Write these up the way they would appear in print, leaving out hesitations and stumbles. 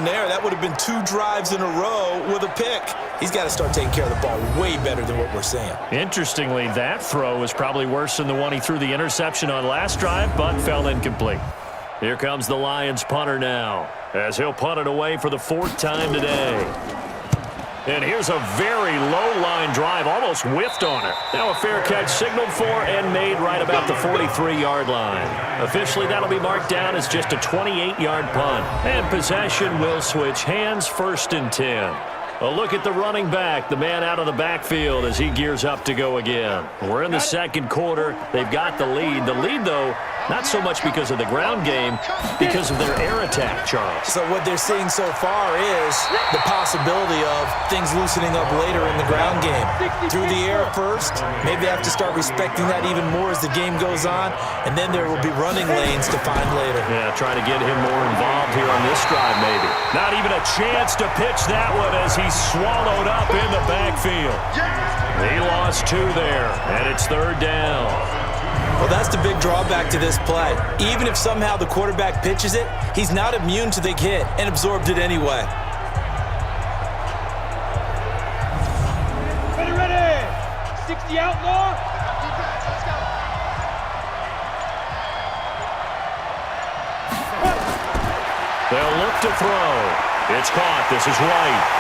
run there. That would have been 2 drives in a row with a pick. He's got to start taking care of the ball way better than what we're seeing. Interestingly, that throw is probably worse than the one he threw the interception on last drive, but fell incomplete. Here comes the Lions punter now, as he'll punt it away for the 4th time today. And here's a very low-line drive, almost whiffed on it. Now a fair catch signaled for and made right about the 43-yard line. Officially, that'll be marked down as just a 28-yard punt. And possession will switch hands, 1st and 10. A look at the running back, the man out of the backfield as he gears up to go again. We're in the 2nd quarter. They've got the lead. The lead, though, not so much because of the ground game, because of their air attack, Charles. So what they're seeing so far is the possibility of things loosening up later in the ground game. Through the air first, maybe they have to start respecting that even more as the game goes on, and then there will be running lanes to find later. Yeah, trying to get him more involved here on this drive maybe. Not even a chance to pitch that one as he's swallowed up in the backfield. He lost 2 there, and it's 3rd down. Well, that's the big drawback to this play. Even if somehow the quarterback pitches it, he's not immune to the hit and absorbed it anyway. Ready. 60 outlaw. They'll look to throw. It's caught. This is White.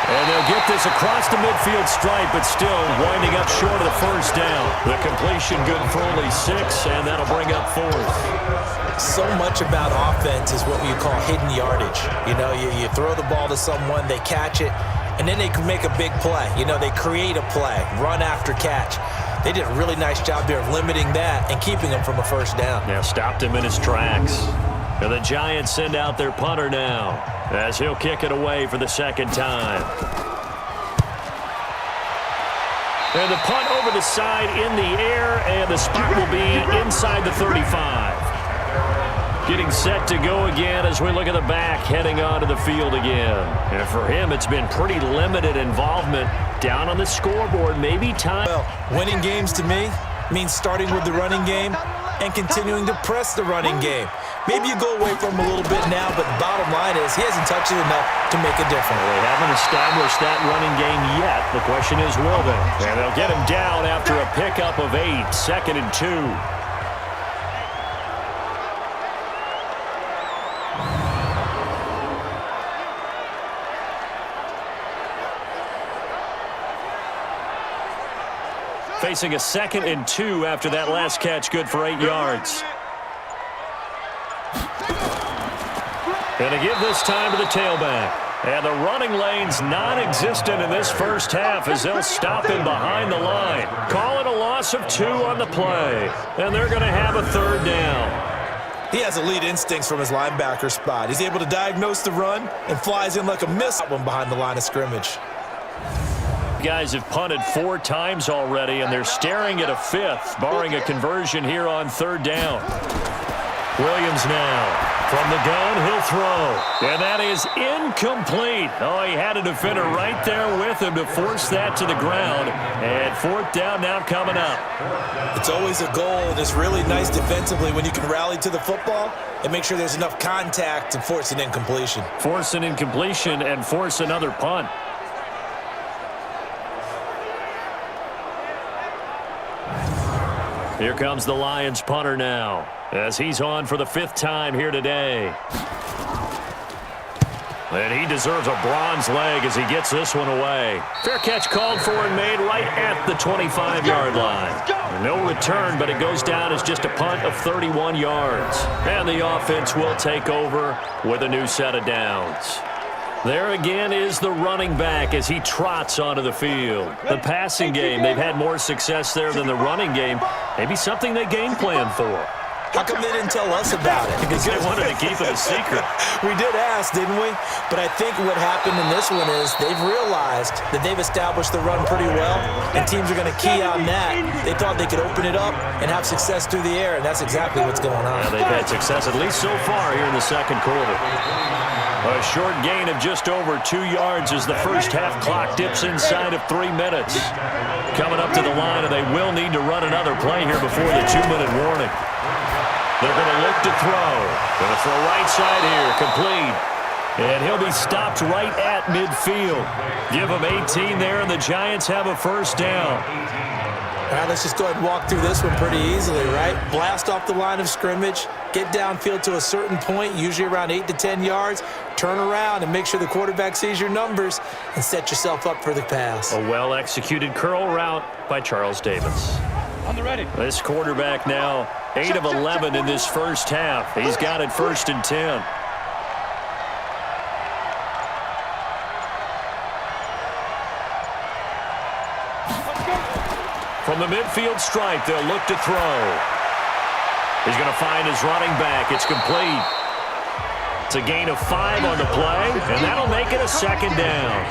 And they'll get this across the midfield stripe, but still winding up short of the 1st down. The completion good for only 6, and that'll bring up 4th. So much about offense is what you call hidden yardage. You know, you throw the ball to someone, they catch it, and then they can make a big play. You know, they create a play, run after catch. They did a really nice job there of limiting that and keeping him from a 1st down. Yeah, stopped him in his tracks. And the Giants send out their punter now, as he'll kick it away for the 2nd time. And the punt over the side in the air, and the spot will be inside the 35. Getting set to go again as we look at the back, heading onto the field again. And for him, it's been pretty limited involvement down on the scoreboard. Maybe time. Well, winning games to me means starting with the running game and continuing to press the running game. Maybe you go away from him a little bit now, but the bottom line is he hasn't touched it enough to make a difference. Well, they haven't established that running game yet. The question is, will they? And they'll get him down after a pickup of 8, 2nd and 2. Facing a 2nd and 2 after that last catch, good for 8 yards. And to give this time to the tailback. And the running lane's non-existent in this 1st half as they'll stop him behind the line. Call it a loss of 2 on the play. And they're going to have a 3rd down. He has elite instincts from his linebacker spot. He's able to diagnose the run and flies in like a missile one behind the line of scrimmage. Guys have punted 4 times already, and they're staring at a 5th, barring a conversion here on 3rd down. Williams now. From the gun, he'll throw. And that is incomplete. Oh, he had a defender right there with him to force that to the ground. And 4th down now coming up. It's always a goal, and it's really nice defensively when you can rally to the football and make sure there's enough contact to force an incompletion. Force an incompletion and force another punt. Here comes the Lions punter now, as he's on for the 5th time here today. And he deserves a bronze leg as he gets this one away. Fair catch called for and made right at the 25-yard line. No return, but it goes down as just a punt of 31 yards. And the offense will take over with a new set of downs. There again is the running back as he trots onto the field. The passing game, they've had more success there than the running game. Maybe something they game plan for. How come they didn't tell us about it? Because they wanted to keep it a secret. We did ask, didn't we? But I think what happened in this one is they've realized that they've established the run pretty well, and teams are going to key on that. They thought they could open it up and have success through the air, and that's exactly what's going on. Yeah, they've had success, at least so far, here in the 2nd quarter. A short gain of just over 2 yards as the 1st half clock dips inside of 3 minutes. Coming up to the line, and they will need to run another play here before the 2-minute warning. They're going to look to throw. Going to throw right side here, complete. And he'll be stopped right at midfield. Give him 18 there, and the Giants have a first down. All right, let's just go ahead and walk through this one pretty easily, right? Blast off the line of scrimmage, get downfield to a certain point, usually around 8 to 10 yards, turn around and make sure the quarterback sees your numbers and set yourself up for the pass. A well-executed curl route by Charles Davis. On the ready. This quarterback now 8 of 11 in this first half. He's got it 1st and 10. From the midfield stripe, they'll look to throw. He's going to find his running back. It's complete. It's a gain of 5 on the play, and that'll make it a 2nd down.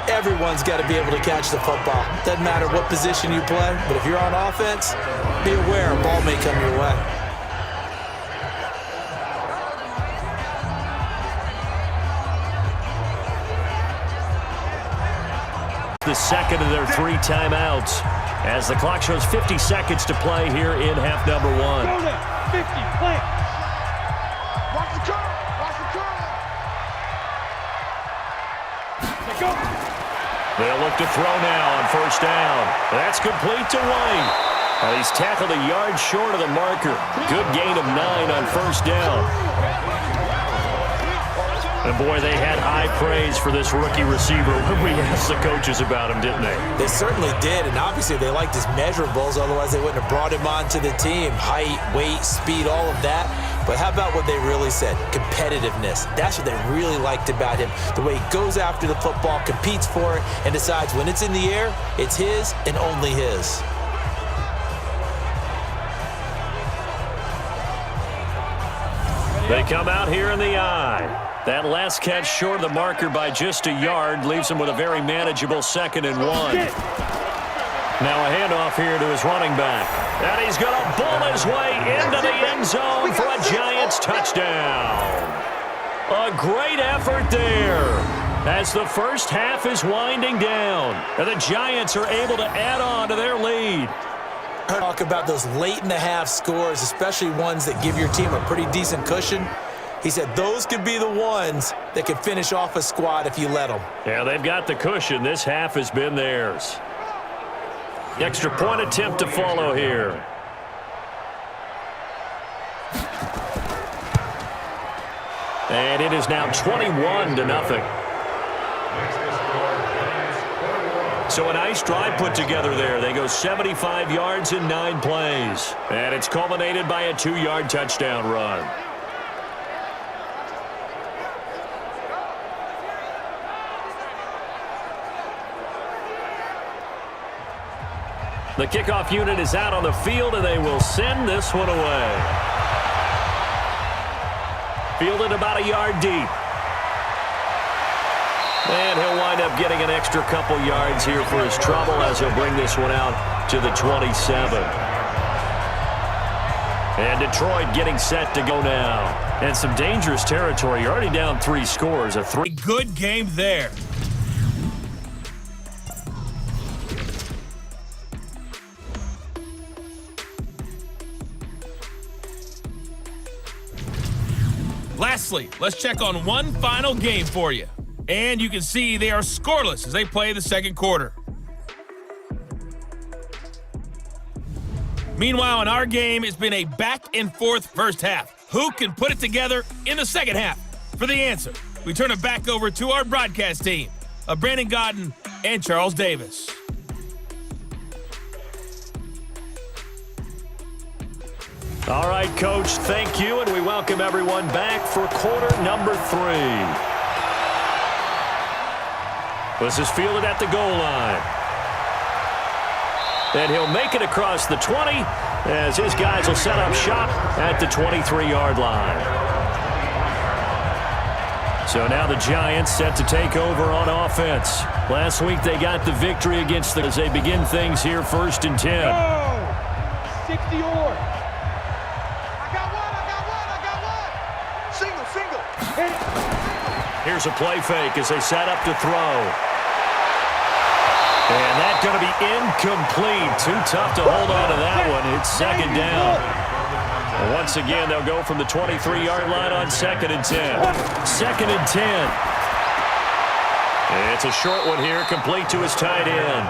Everyone's got to be able to catch the football. Doesn't matter what position you play, but if you're on offense, be aware a ball may come your way. The second of their 3 timeouts as the clock shows 50 seconds to play here in half number 1. Go now. 50, plant. Watch the curl. Watch the curl. Let go. They'll look to throw now on 1st down. That's complete to White. He's tackled a yard short of the marker. Good gain of 9 on 1st down. And, boy, they had high praise for this rookie receiver when we asked the coaches about him, didn't they? They certainly did, and obviously they liked his measurables, otherwise they wouldn't have brought him onto the team. Height, weight, speed, all of that. But how about what they really said? Competitiveness. That's what they really liked about him. The way he goes after the football, competes for it, and decides when it's in the air, it's his and only his. They come out here in the eye. That last catch short of the marker by just a yard leaves him with a very manageable 2nd and 1. Now a handoff here to his running back. And he's going to bull his way into the end zone for a Giants touchdown. A great effort there as the first half is winding down. And the Giants are able to add on to their lead. Talk about those late in the half scores, especially ones that give your team a pretty decent cushion. He said those could be the ones that could finish off a squad if you let them. Yeah, they've got the cushion. This half has been theirs. Extra point attempt to follow here. And it is now 21-0. So a nice drive put together there. They go 75 yards in 9 plays. And it's culminated by a 2-yard touchdown run. The kickoff unit is out on the field, and they will send this one away. Fielded about a yard deep. And he'll wind up getting an extra couple yards here for his trouble as he'll bring this one out to the 27. And Detroit getting set to go now. And some dangerous territory. You're already down 3 scores. A good game there. Lastly, let's check on one final game for you. And you can see they are scoreless as they play the second quarter. Meanwhile, in our game, it's been a back-and-forth first half. Who can put it together in the second half? For the answer, we turn it back over to our broadcast team of Brandon Godden and Charles Davis. All right, Coach, thank you, and we welcome everyone back for quarter number 3. This is fielded at the goal line. And he'll make it across the 20 as his guys will set up shop at the 23-yard line. So now the Giants set to take over on offense. Last week they got the victory against them as they begin things here 1st and 10. Oh, 60 or. Here's a play fake as they set up to throw. And that's going to be incomplete. Too tough to hold on to that one. It's 2nd down. And once again, they'll go from the 23-yard line on 2nd and 10. 2nd and 10. It's a short one here, complete to his tight end.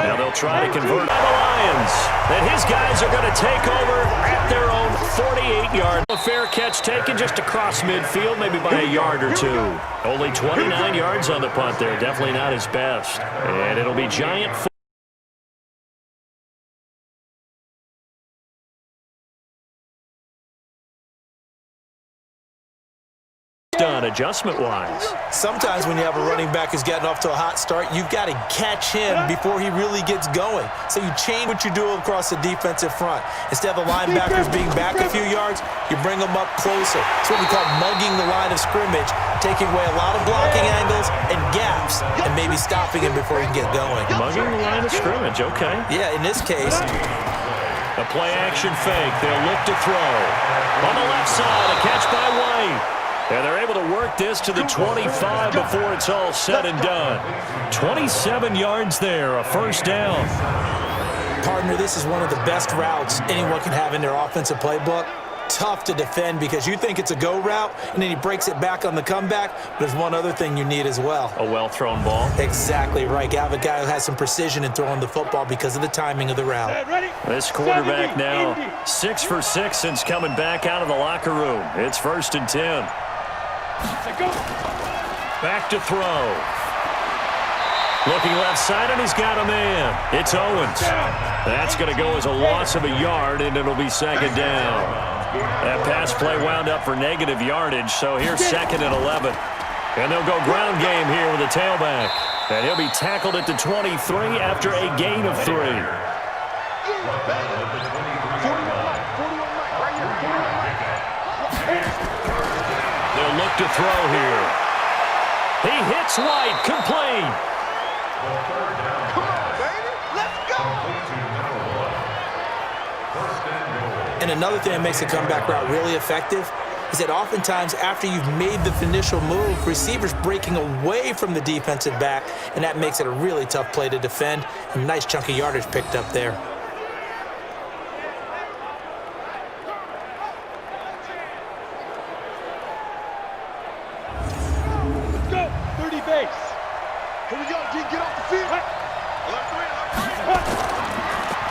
Now they'll try to convert the Lions. And his guys are going to take over at their own 48-yard. A fair catch taken just across midfield, maybe by a yard or two. Only 29 yards on the punt there. Definitely not his best. And it'll be Giant. Done adjustment-wise. Sometimes when you have a running back who's getting off to a hot start, you've got to catch him before he really gets going. So you change what you do across the defensive front. Instead of the linebackers being back a few yards, you bring them up closer. It's what we call mugging the line of scrimmage, taking away a lot of blocking angles and gaps, and maybe stopping him before he can get going. Mugging the line of scrimmage, okay. Yeah, in this case. A play-action fake. They'll look to throw. On the left side, a catch by White. And they're able to work this to the 25 before it's all said and done. 27 yards there, a first down. Partner, this is one of the best routes anyone can have in their offensive playbook. Tough to defend because you think it's a go route, and then he breaks it back on the comeback. There's one other thing you need as well. A well-thrown ball. Exactly right. You have a guy who has some precision in throwing the football because of the timing of the route. This quarterback now 6 for 6 since coming back out of the locker room. It's 1st and 10. Back to throw. Looking left side, and he's got a man. It's Owens. That's going to go as a loss of a yard, and it'll be 2nd down. That pass play wound up for negative yardage, so here's 2nd and 11. And they'll go ground game here with a tailback. And he'll be tackled at the 23 after a gain of 3. They'll look to throw here. He hits White, complete. Come on, baby. Let's go. And another thing that makes a comeback route really effective is that oftentimes after you've made the initial move, receivers breaking away from the defensive back, and that makes it a really tough play to defend. A nice chunk of yardage picked up there. Let's go. 30 base. Here we go. Get off the field. Left three.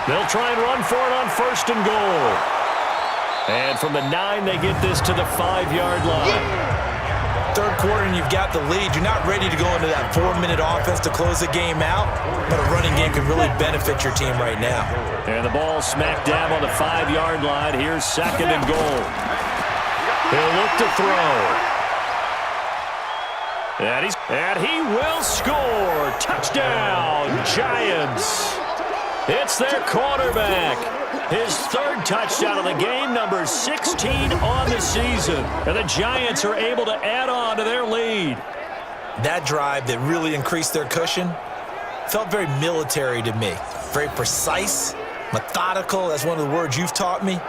They'll try and run for it on 1st and goal. And from the 9, they get this to the 5-yard line. Third quarter and you've got the lead. You're not ready to go into that 4-minute offense to close the game out, but a running game can really benefit your team right now. And the ball smack dab on the 5-yard line. Here's 2nd and goal. He'll look to throw. And he will score. Touchdown, Giants. It's their quarterback. His 3rd touchdown of the game, number 16 on the season. And the Giants are able to add on to their lead. That drive that really increased their cushion felt very military to me. Very precise, methodical. That's one of the words you've taught me.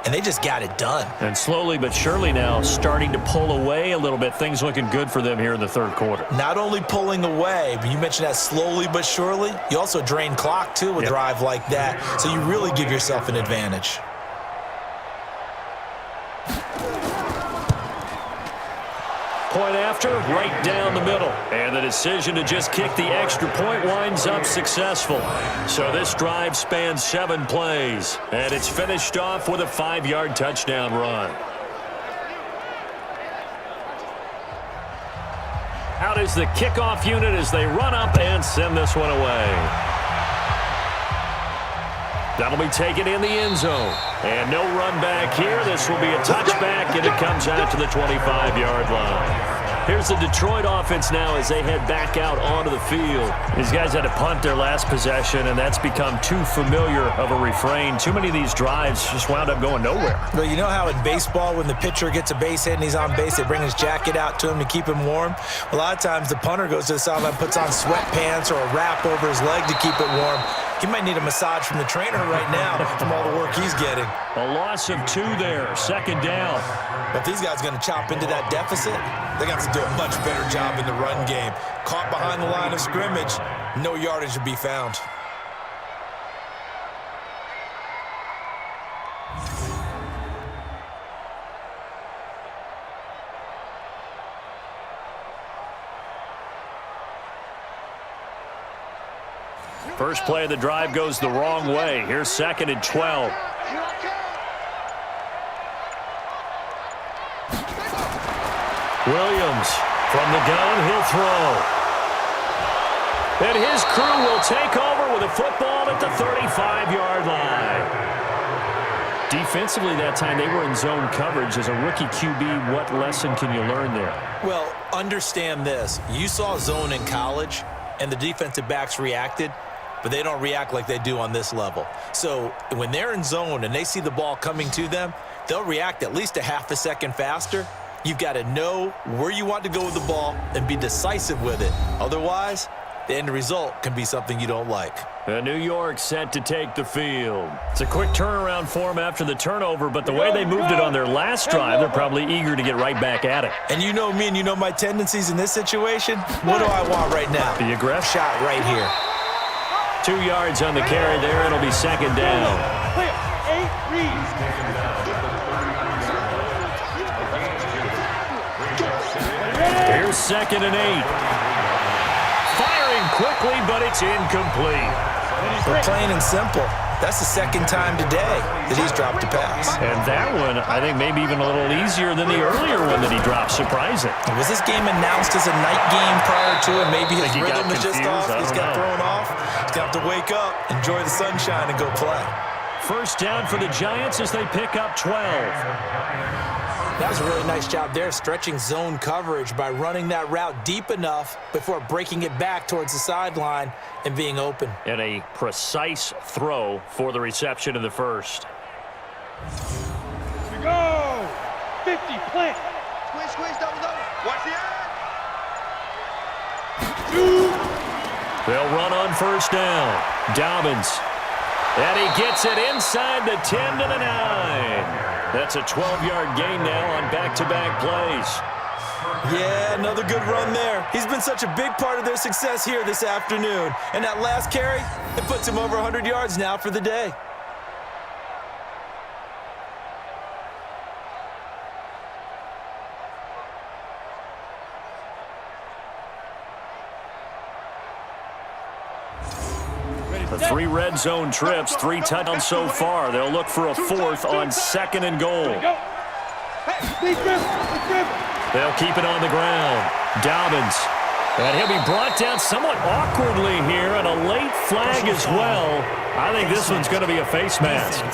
And they just got it done. And slowly but surely now starting to pull away a little bit. Things looking good for them here in the 3rd quarter. Not only pulling away, but you mentioned that slowly but surely. You also drain clock, too, with a drive like that. So you really give yourself an advantage. Point after, right down the middle. And the decision to just kick the extra point winds up successful. So this drive spans 7 plays. And it's finished off with a 5-yard touchdown run. Out is the kickoff unit as they run up and send this one away. That'll be taken in the end zone. And no run back here. This will be a touchback, and it comes out to the 25-yard line. Here's the Detroit offense now as they head back out onto the field. These guys had to punt their last possession, and that's become too familiar of a refrain. Too many of these drives just wound up going nowhere. Well, you know how in baseball when the pitcher gets a base hit and he's on base, they bring his jacket out to him to keep him warm? A lot of times the punter goes to the sideline, puts on sweatpants or a wrap over his leg to keep it warm. He might need a massage from the trainer right now from all the work he's getting. A loss of 2 there, 2nd down. But if these guys are going to chop into that deficit, they got to do a much better job in the run game. Caught behind the line of scrimmage, no yardage to be found. First play of the drive goes the wrong way. Here's 2nd and 12. Williams from the gun, he'll throw. And his crew will take over with a football at the 35-yard line. Defensively that time, they were in zone coverage. As a rookie QB, what lesson can you learn there? Well, understand this. You saw zone in college, and the defensive backs reacted, but they don't react like they do on this level. So when they're in zone and they see the ball coming to them, they'll react at least a half a second faster. You've got to know where you want to go with the ball and be decisive with it. Otherwise, the end result can be something you don't like. And New York set to take the field. It's a quick turnaround for them after the turnover, but the way they moved it on their last drive, they're probably eager to get right back at it. And you know me and you know my tendencies in this situation. What do I want right now? The aggressive shot right here. 2 yards on the carry there. It'll be 2nd down. Here's 2nd and 8. Firing quickly, but it's incomplete. But plain and simple, that's the 2nd time today that he's dropped a pass. And that one, I think, maybe even a little easier than the earlier one that he dropped. Surprising. Was this game announced as a night game prior to it? Maybe his rhythm is just off. He's got thrown off. He's got to wake up, enjoy the sunshine, and go play. First down for the Giants as they pick up 12. That was a really nice job there, stretching zone coverage by running that route deep enough before breaking it back towards the sideline and being open. And a precise throw for the reception of the first. Here we go. 50, plant. Squeeze, double. Watch the end. They'll run on first down. Dobbins. And he gets it inside the 10 to the 9. That's a 12-yard gain now on back-to-back plays. Yeah, another good run there. He's been such a big part of their success here this afternoon. And that last carry, it puts him over 100 yards now for the day. The 3 red zone trips, 3 touchdowns so far. They'll look for a 4th on 2nd and goal. They'll keep it on the ground. Dobbins. And he'll be brought down somewhat awkwardly here, and a late flag as well. I think this one's going to be a face mask.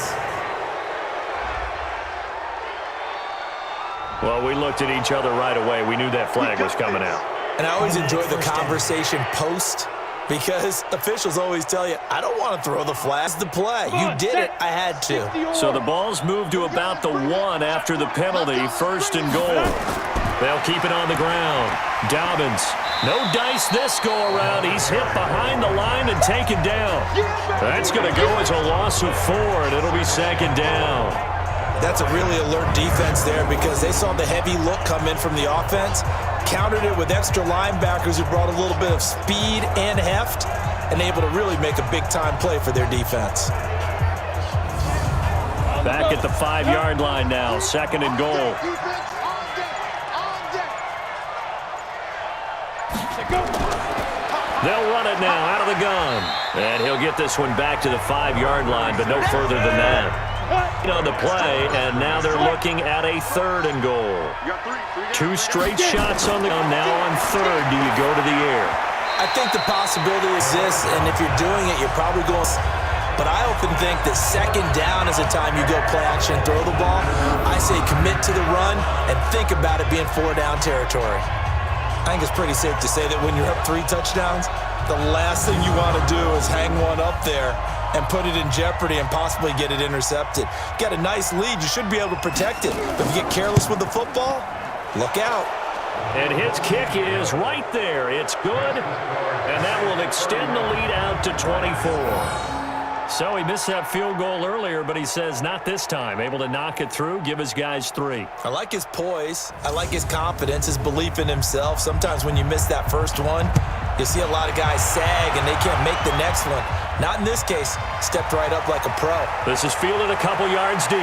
Well, we looked at each other right away. We knew that flag was coming out. And I always enjoy the conversation post, because officials always tell you, I don't want to throw the flag. It's the play. You did it. I had to. So the ball's moved to about the 1 after the penalty. 1st and goal. They'll keep it on the ground. Dobbins. No dice this go-around. He's hit behind the line and taken down. That's going to go as a loss of 4, and it'll be 2nd down. That's a really alert defense there, because they saw the heavy look come in from the offense, countered it with extra linebackers who brought a little bit of speed and heft, and able to really make a big-time play for their defense. Back at the 5-yard line now, 2nd and goal. They'll run it now out of the gun. And he'll get this one back to the 5-yard line, but no further than that. On the play, and now they're looking at a 3rd and goal. 2 straight shots on the gun. Now on 3rd, do you go to the air? I think the possibility exists, and if you're doing it, you're probably going. But I often think that 2nd down is a time you go play action and throw the ball. I say commit to the run and think about it being 4-down territory. I think it's pretty safe to say that when you're up 3 touchdowns, the last thing you want to do is hang one up there and put it in jeopardy and possibly get it intercepted. You got a nice lead. You should be able to protect it. But if you get careless with the football, look out. And his kick is right there. It's good, and that will extend the lead out to 24. So he missed that field goal earlier, but he says not this time. Able to knock it through, give his guys 3. I like his poise. I like his confidence, his belief in himself. Sometimes when you miss that first one, you see a lot of guys sag and they can't make the next one. Not in this case. Stepped right up like a pro. This is fielded a couple yards deep.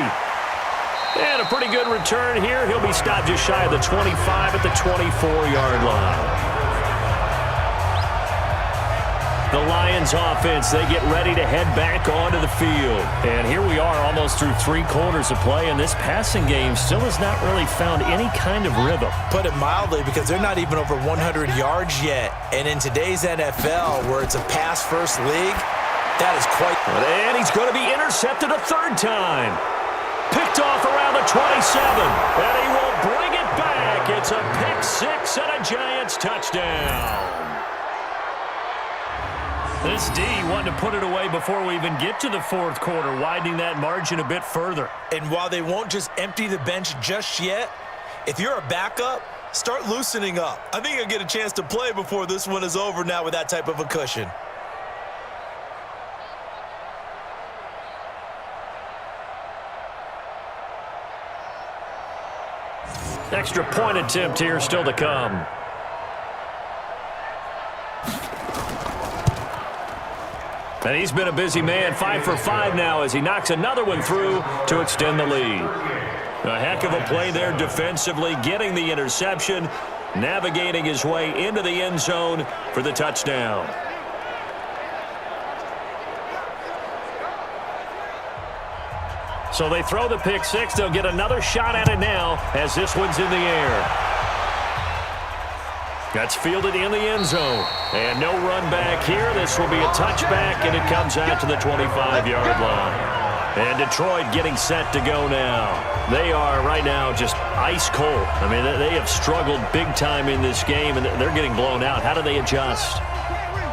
And a pretty good return here. He'll be stopped just shy of the 25 at the 24-yard line. The Lions offense, they get ready to head back onto the field. And here we are almost through 3 quarters of play, and this passing game still has not really found any kind of rhythm. Put it mildly, because they're not even over 100 yards yet. And in today's NFL, where it's a pass-first league, that is quite... And he's going to be intercepted a 3rd time. Picked off around the 27, and he will bring it back. It's a pick 6 and a Giants touchdown. This D wanted to put it away before we even get to the 4th quarter, widening that margin a bit further. And while they won't just empty the bench just yet, if you're a backup, start loosening up. I think you'll get a chance to play before this one is over now with that type of a cushion. Extra point attempt here still to come. And he's been a busy man, 5 for 5 now as he knocks another one through to extend the lead. A heck of a play there defensively, getting the interception, navigating his way into the end zone for the touchdown. So they throw the pick 6. They'll get another shot at it now as this one's in the air. That's fielded in the end zone. And no run back here. This will be a touchback, and it comes out to the 25-yard line. And Detroit getting set to go now. They are right now just ice cold. I mean, they have struggled big time in this game, and they're getting blown out. How do they adjust?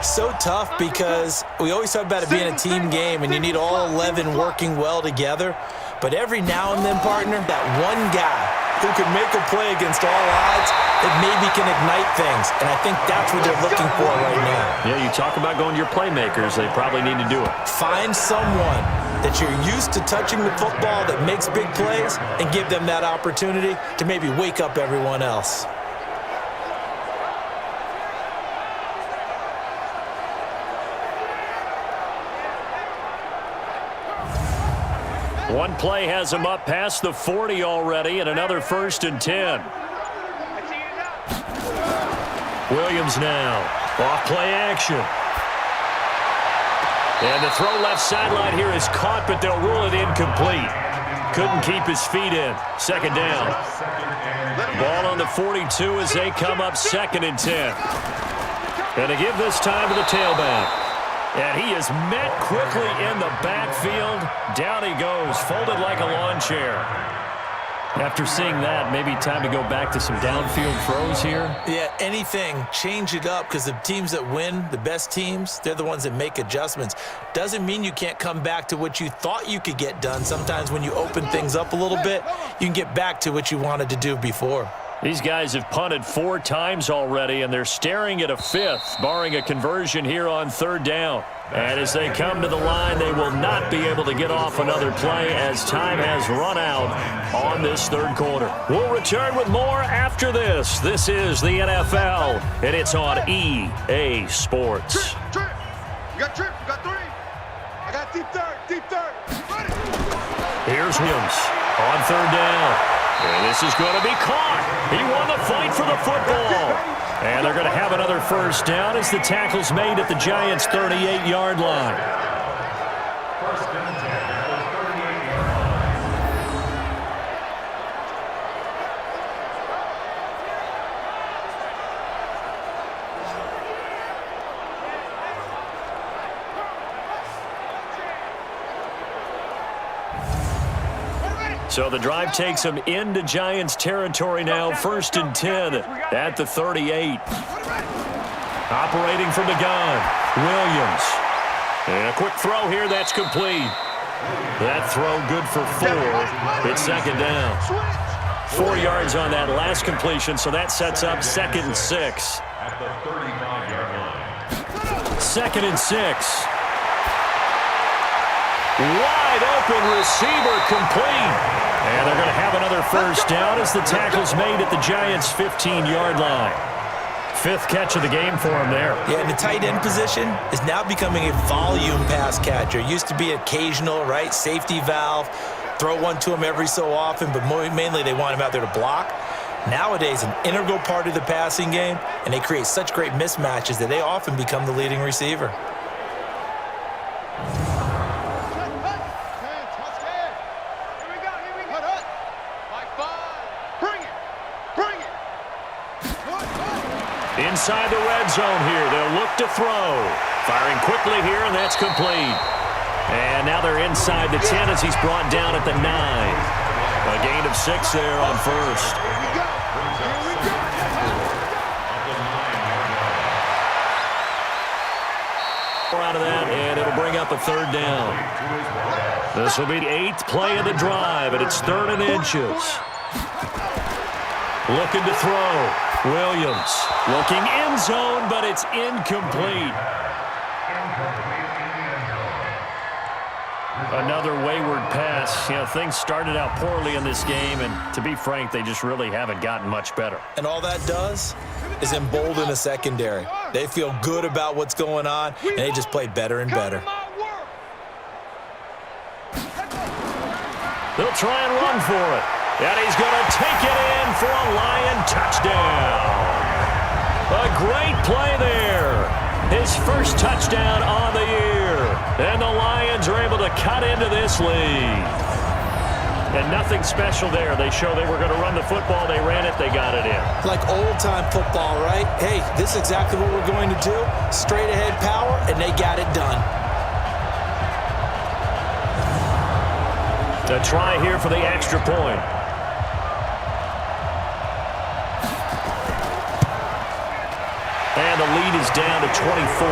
So tough, because we always talk about it being a team game, and you need all 11 working well together. But every now and then, partner, that one guy who can make a play against all odds that maybe can ignite things. And I think that's what they're looking for right now. Yeah, you talk about going to your playmakers. They probably need to do it. Find someone that you're used to touching the football that makes big plays and give them that opportunity to maybe wake up everyone else. One play has him up past the 40 already, and another 1st and 10. Williams now. Off play action. And the throw left sideline here is caught, but they'll rule it incomplete. Couldn't keep his feet in. 2nd down. Ball on the 42 as they come up 2nd and 10. And to give this time to the tailback. And he is met quickly in the backfield. Down he goes, folded like a lawn chair. After seeing that, maybe time to go back to some downfield throws here. Yeah, anything. Change it up, because the teams that win, the best teams, they're the ones that make adjustments. Doesn't mean you can't come back to what you thought you could get done. Sometimes when you open things up a little bit, you can get back to what you wanted to do before. These guys have punted 4 times already, and they're staring at a 5th, barring a conversion here on 3rd down. And as they come to the line, they will not be able to get off another play as time has run out on this 3rd quarter. We'll return with more after this. This is the NFL, and it's on EA Sports. Trip. You got trip. You got 3. I got deep third. Ready. Here's Williams on 3rd down. And this is going to be caught. He won the fight for the football. And they're going to have another 1st down as the tackle's made at the Giants' 38-yard line. So the drive takes them into Giants territory now. 1st and 10 at the 38. Operating from the gun, Williams. And a quick throw here, that's complete. That throw good for 4. It's 2nd down. 4 yards on that last completion, so that sets up 2nd and 6. 2nd and 6. Wide open receiver complete. And they're going to have another 1st down as the tackle's made at the Giants' 15-yard line. 5th catch of the game for him there. Yeah, and the tight end position is now becoming a volume pass catcher. Used to be occasional, right? Safety valve. Throw one to him every so often, but mainly they want him out there to block. nowadays an integral part of the passing game, and they create such great mismatches that they often become the leading receiver. Inside the red zone here, they'll look to throw. Firing quickly here, and that's complete. And now they're inside the 10 as he's brought down at the 9. A gain of 6 there on first. Out of that, and it'll bring up a third down. This will be the 8th play of the drive, and it's 3rd and inches. Looking to throw. Williams looking end zone, but it's incomplete. Another wayward pass. You know, things started out poorly in this game, and to be frank, they just really haven't gotten much better. And all that does is embolden a secondary. They feel good about what's going on, and they just play better and better. They'll try and run for it. And he's going to take it in for a Lion touchdown. A great play there. His first touchdown on the year. And the Lions are able to cut into this lead. And nothing special there. They show they were going to run the football. They ran it. They got it in. Like old-time football, right? Hey, this is exactly what we're going to do. Straight-ahead power, and they got it done. A try here for the extra point. And the lead is down to 24.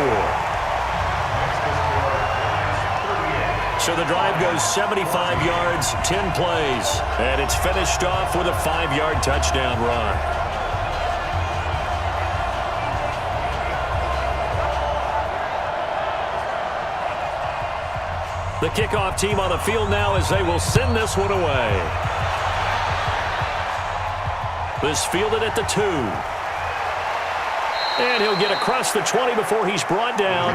So the drive goes 75 yards, 10 plays. And it's finished off with a 5-yard touchdown run. The kickoff team on the field now as they will send this one away. This fielded at the 2. And he'll get across the 20 before he's brought down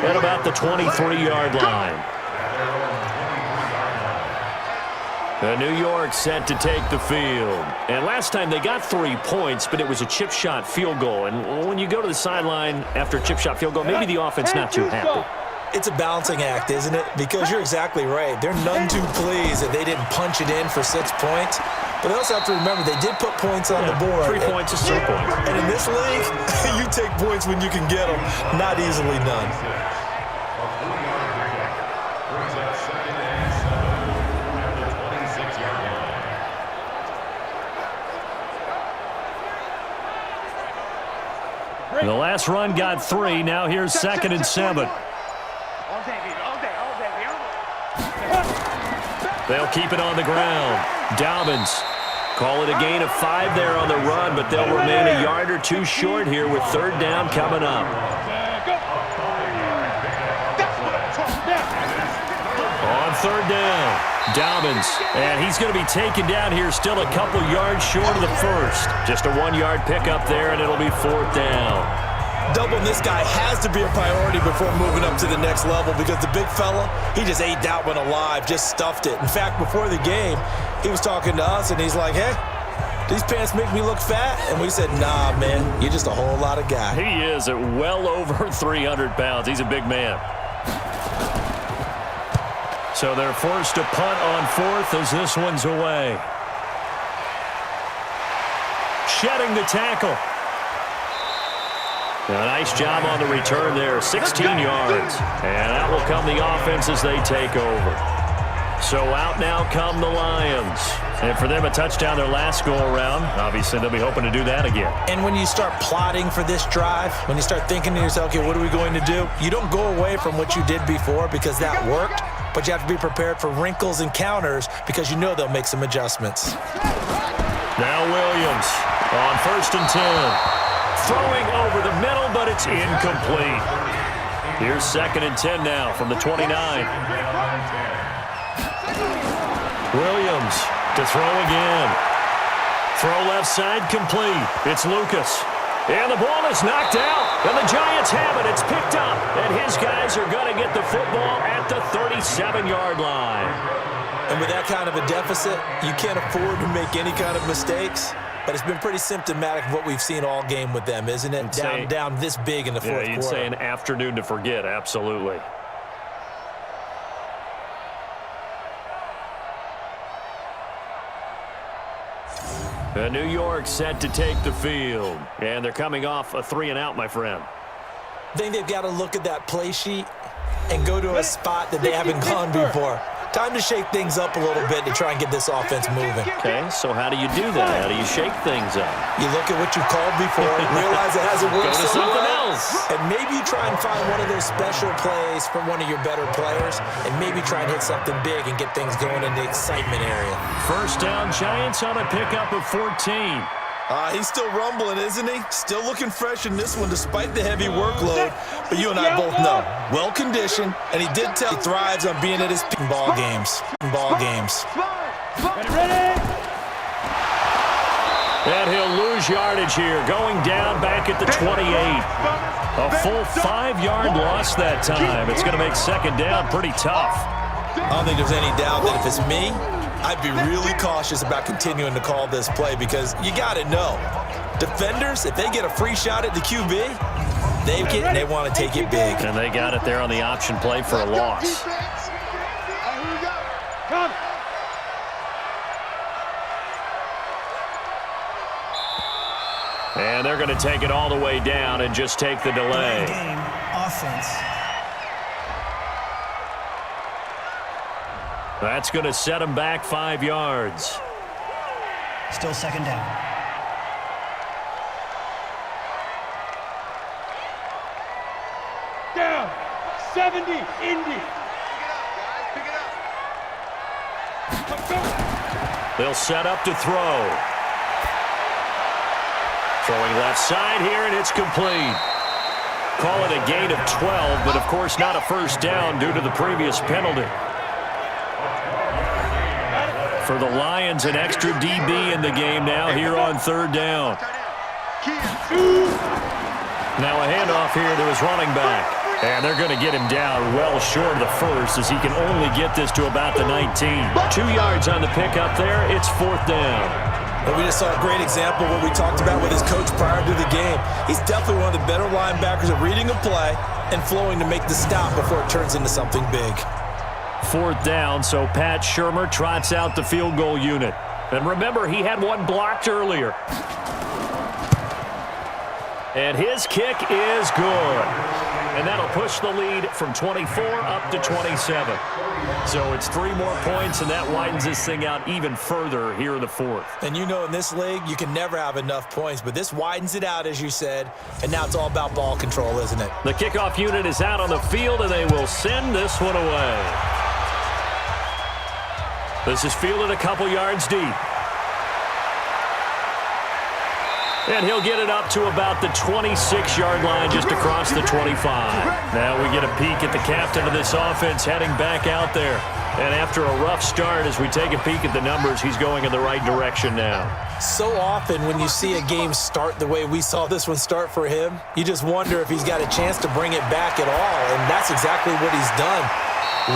at about the 23-yard line. New York set to take the field. And last time they got 3 points, but it was a chip shot field goal. And when you go to the sideline after a chip shot field goal, maybe the offense not too happy. It's a balancing act, isn't it? Because you're exactly right. They're none too pleased that they didn't punch it in for 6 points. But they also have to remember they did put points on the board. 3 points is 3 points. And in this league, you take points when you can get them, not easily done. The last run got 3. Now here's 2nd and 7. They'll keep it on the ground. Dobbins. Call it a gain of 5 there on the run, but they'll remain a yard or 2 short here with 3rd down coming up. On 3rd down, Dobbins. And he's going to be taken down here still a couple yards short of the first. Just a 1-yard pickup there, and it'll be 4th down. Doubling this guy has to be a priority before moving up to the next level because the big fella, he just ate that one alive, just stuffed it. In fact, before the game, he was talking to us, and he's like, hey, these pants make me look fat? And we said, nah, man, you're just a whole lot of guy. He is at well over 300 pounds. He's a big man. So they're forced to punt on 4th as this one's away. Shedding the tackle. A nice job on the return there, 16 yards. And out will come the offense as they take over. So out now come the Lions. And for them, a touchdown their last go-around. Obviously, they'll be hoping to do that again. And when you start plotting for this drive, when you start thinking to yourself, okay, what are we going to do? You don't go away from what you did before because that worked, but you have to be prepared for wrinkles and counters because you know they'll make some adjustments. Now Williams on 1st and 10. Throwing over the middle, but it's incomplete. Here's 2nd and 10 now from the 29. Williams to throw again. Throw left side complete. It's Lucas. And the ball is knocked out. And the Giants have it. It's picked up. And his guys are going to get the football at the 37-yard line. And with that kind of a deficit, you can't afford to make any kind of mistakes. but it's been pretty symptomatic of what we've seen all game with them, isn't it? Down this big in the fourth quarter. You'd say an afternoon to forget, absolutely. New York set to take the field, and they're coming off a 3-and-out, my friend. I think they've got to look at that play sheet and go to a spot that they haven't gone before. Time to shake things up a little bit to try and get this offense moving. Okay, so how do you do that? How do you shake things up? You look at what you called before, realize it hasn't worked Go to something else. And maybe you try and find one of those special plays from one of your better players, and maybe try and hit something big and get things going in the excitement area. First down, Giants on a pickup of 14. He's still rumbling, isn't he? Still looking fresh in this one despite the heavy workload. But you and I both know, well-conditioned, and he did tell he thrives on being at his peak ball games. Ready? And he'll lose yardage here, going down back at the 28. A full 5-yard loss that time. It's going to make second down pretty tough. I don't think there's any doubt that if it's me, I'd be really cautious about continuing to call this play because you got to know, defenders, if they get a free shot at the QB, they want to take it big. And they got it there on the option play for a loss. And they're going to take it all the way down and just take the delay. Game offense. That's going to set him back 5 yards. Still second down. Down. 70. Indy. They'll set up to throw. Throwing left side here, and it's complete. Call it a gain of 12, but of course not a first down due to the previous penalty. For the Lions, an extra DB in the game now here on third down. Now a handoff here to his running back. And they're going to get him down well short of the first as he can only get this to about the 19. 2 yards on the pickup there. It's fourth down. And we just saw a great example of what we talked about with his coach prior to the game. He's definitely one of the better linebackers at reading a play and flowing to make the stop before it turns into something big. Fourth down, so Pat Shurmur trots out the field goal unit. And remember, he had one blocked earlier. And his kick is good. And that'll push the lead from 24 up to 27. So it's 3 more points, and that widens this thing out even further here in the fourth. And you know in this league, you can never have enough points, but this widens it out, as you said, and now it's all about ball control, isn't it? The kickoff unit is out on the field, and they will send this one away. This is fielded a couple yards deep. And he'll get it up to about the 26-yard line just across the 25. Now we get a peek at the captain of this offense heading back out there. And after a rough start, as we take a peek at the numbers, he's going in the right direction now. So often when you see a game start the way we saw this one start for him, you just wonder if he's got a chance to bring it back at all. And that's exactly what he's done.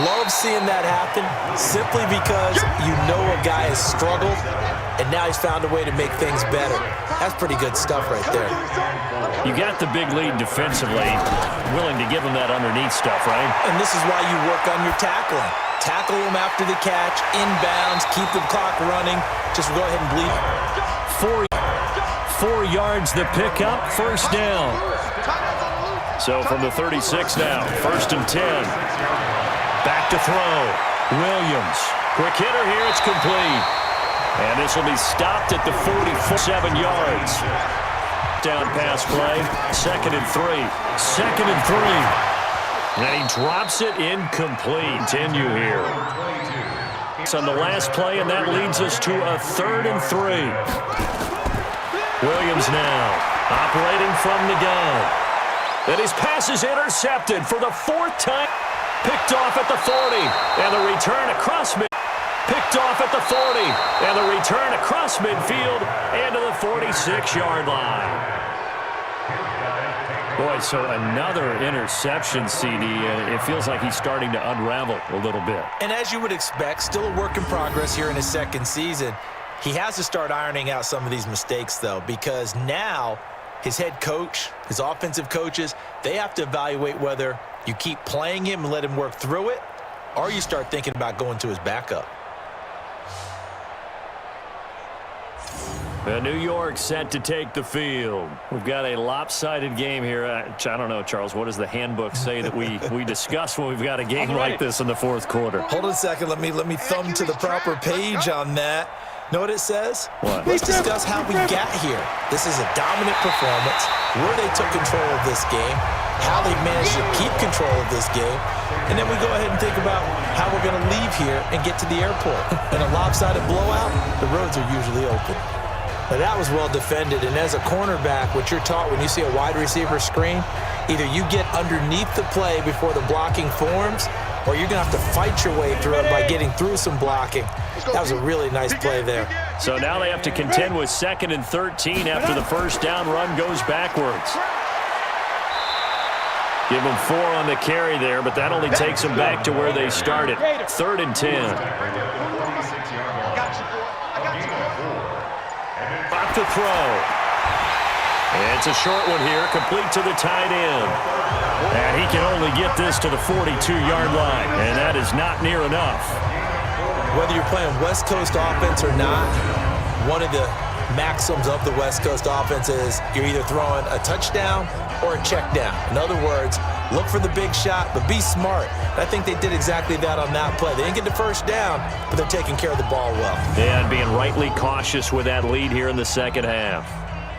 Love seeing that happen simply because you know a guy has struggled and now he's found a way to make things better. That's pretty good stuff right there. You got the big lead defensively, willing to give him that underneath stuff, right? And this is why you work on your tackling. Tackle him after the catch, inbounds, keep the clock running. Just go ahead and bleed. 4 yards the pickup, first down. So from the 36 now, first and 10. Back to throw. Williams. Quick hitter here. It's complete. And this will be stopped at the 47 yards. Down pass play. Second and 3. Second and 3. And he drops it incomplete. Continue here. It's on the last play, and that leads us to a 3rd and 3. Williams now operating from the gun. And his pass is intercepted for the 4th time. Picked off at the 40, and the return across mid. Picked off at the 40, and the return across midfield and to the 46-yard line. Boy, so another interception, CD. It feels like he's starting to unravel a little bit. And as you would expect, still a work in progress here in his second season. He has to start ironing out some of these mistakes, though, because now his head coach, his offensive coaches, they have to evaluate whether you keep playing him and let him work through it, or you start thinking about going to his backup. New York set to take the field. We've got a lopsided game here. I don't know, Charles, what does the handbook say that we discuss when we've got a game like this in the fourth quarter? Hold on a second. Let me thumb to the proper page on that. Know what it says? What? Let's discuss how we got here. This is a dominant performance, where they took control of this game, how they managed to keep control of this game, and then we go ahead and think about how we're going to leave here and get to the airport. In a lopsided blowout, the roads are usually open. Now, that was well defended, and as a cornerback, what you're taught when you see a wide receiver screen, either you get underneath the play before the blocking forms, or you're going to have to fight your way through it by getting through some blocking. That was a really nice play there. So now they have to contend with 2nd and 13 after the first down run goes backwards. Give them 4 on the carry there, but that only takes them back to where they started. 3rd and 10. Off to throw. It's a short one here, complete to the tight end. And he can only get this to the 42-yard line, and that is not near enough. Whether you're playing West Coast offense or not, one of the maxims of the West Coast offense is you're either throwing a touchdown or a check down. In other words, look for the big shot, but be smart. I think they did exactly that on that play. They didn't get the first down, but they're taking care of the ball well. And being rightly cautious with that lead here in the second half.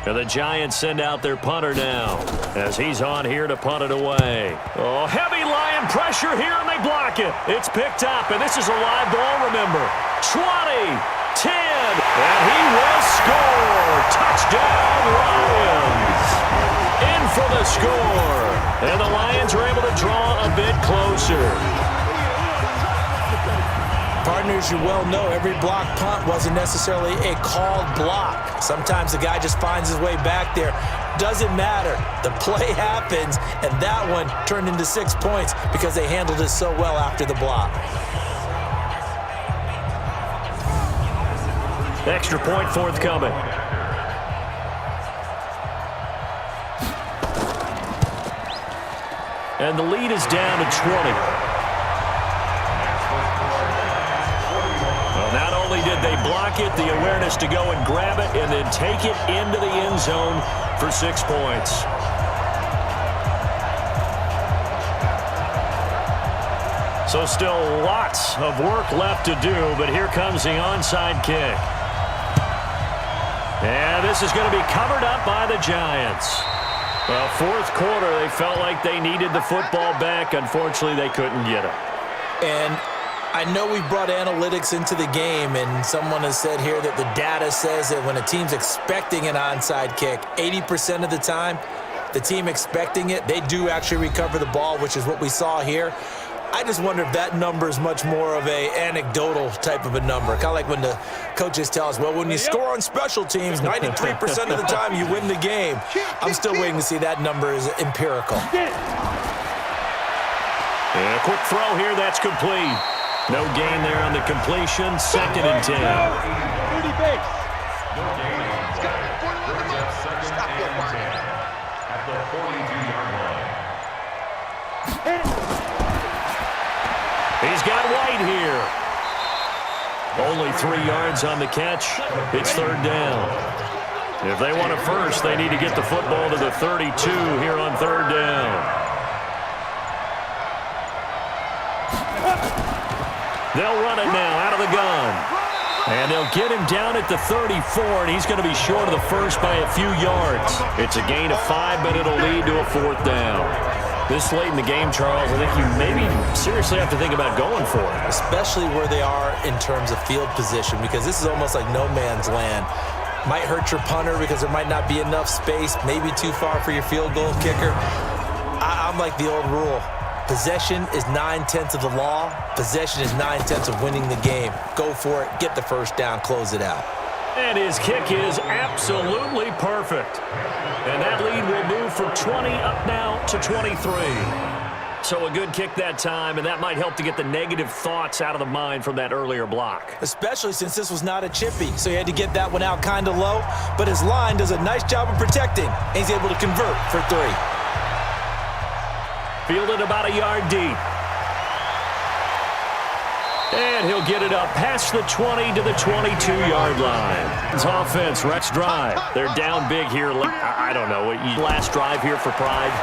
And the Giants send out their punter now as he's on here to punt it away. Oh, heavy Lion pressure here, and they block it. It's picked up, and this is a live ball, remember. 20, 10, and he will score. Touchdown, Lions. In for the score. And the Lions are able to draw a bit closer. Partners, you well know every block punt wasn't necessarily a called block. Sometimes the guy just finds his way back there. Doesn't matter. The play happens, and that one turned into 6 points because they handled it so well after the block. Extra point forthcoming. And the lead is down to 20. Not only did they block it, the awareness to go and grab it and then take it into the end zone for 6 points. So still lots of work left to do, but here comes the onside kick. And this is going to be covered up by the Giants. Well, fourth quarter, they felt like they needed the football back. Unfortunately, they couldn't get it. And I know we brought analytics into the game, and someone has said here that the data says that when a team's expecting an onside kick, 80% of the time, the team expecting it, they do actually recover the ball, which is what we saw here. I just wonder if that number is much more of a anecdotal type of a number. Kind of like when the coaches tell us, well, when you score on special teams, 93% of the time you win the game. I'm still waiting to see that number is empirical. And a quick throw here, that's complete. No gain there on the completion. 2nd and 10. 30 base. At the 42-yard line. He's got White here. Only 3 yards on the catch. It's 3rd down. If they want a first, they need to get the football to the 32 here on 3rd down. They'll run it now out of the gun. And they'll get him down at the 34, and he's going to be short of the first by a few yards. It's a gain of 5, but it'll lead to a 4th down. This late in the game, Charles, I think you maybe seriously have to think about going for it. Especially where they are in terms of field position, because this is almost like no man's land. Might hurt your punter because there might not be enough space, maybe too far for your field goal kicker. I'm like the old rule. Possession is 9/10 of the law. Possession is 9/10 of winning the game. Go for it. Get the first down. Close it out. And his kick is absolutely perfect. And that lead will move from 20 up now to 23. So a good kick that time, and that might help to get the negative thoughts out of the mind from that earlier block. Especially since this was not a chippy, so he had to get that one out kind of low. But his line does a nice job of protecting, and he's able to convert for 3. Fielded about a yard deep. And he'll get it up past the 20 to the 22-yard line. His offense, Rex drive. They're down big here. I don't know. Last drive here for Pride.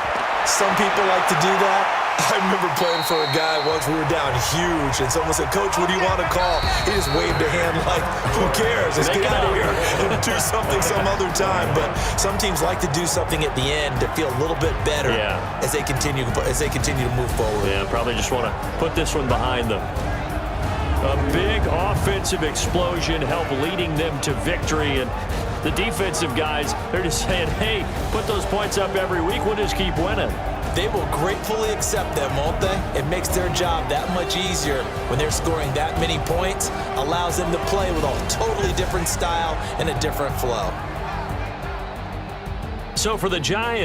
Some people like to do that. I remember playing for a guy once. We were down huge, and someone said, "Coach, what do you want to call?" He just waved a hand like, "Who cares? Let's get out of here and do something some other time." But some teams like to do something at the end to feel a little bit better as they continue to move forward. Yeah, probably just want to put this one behind them. A big offensive explosion helped leading them to victory, and the defensive guys, they're just saying, hey, put those points up every week, we'll just keep winning. They will gratefully accept them, won't they? It makes their job that much easier when they're scoring that many points, allows them to play with a totally different style and a different flow. So for the Giants,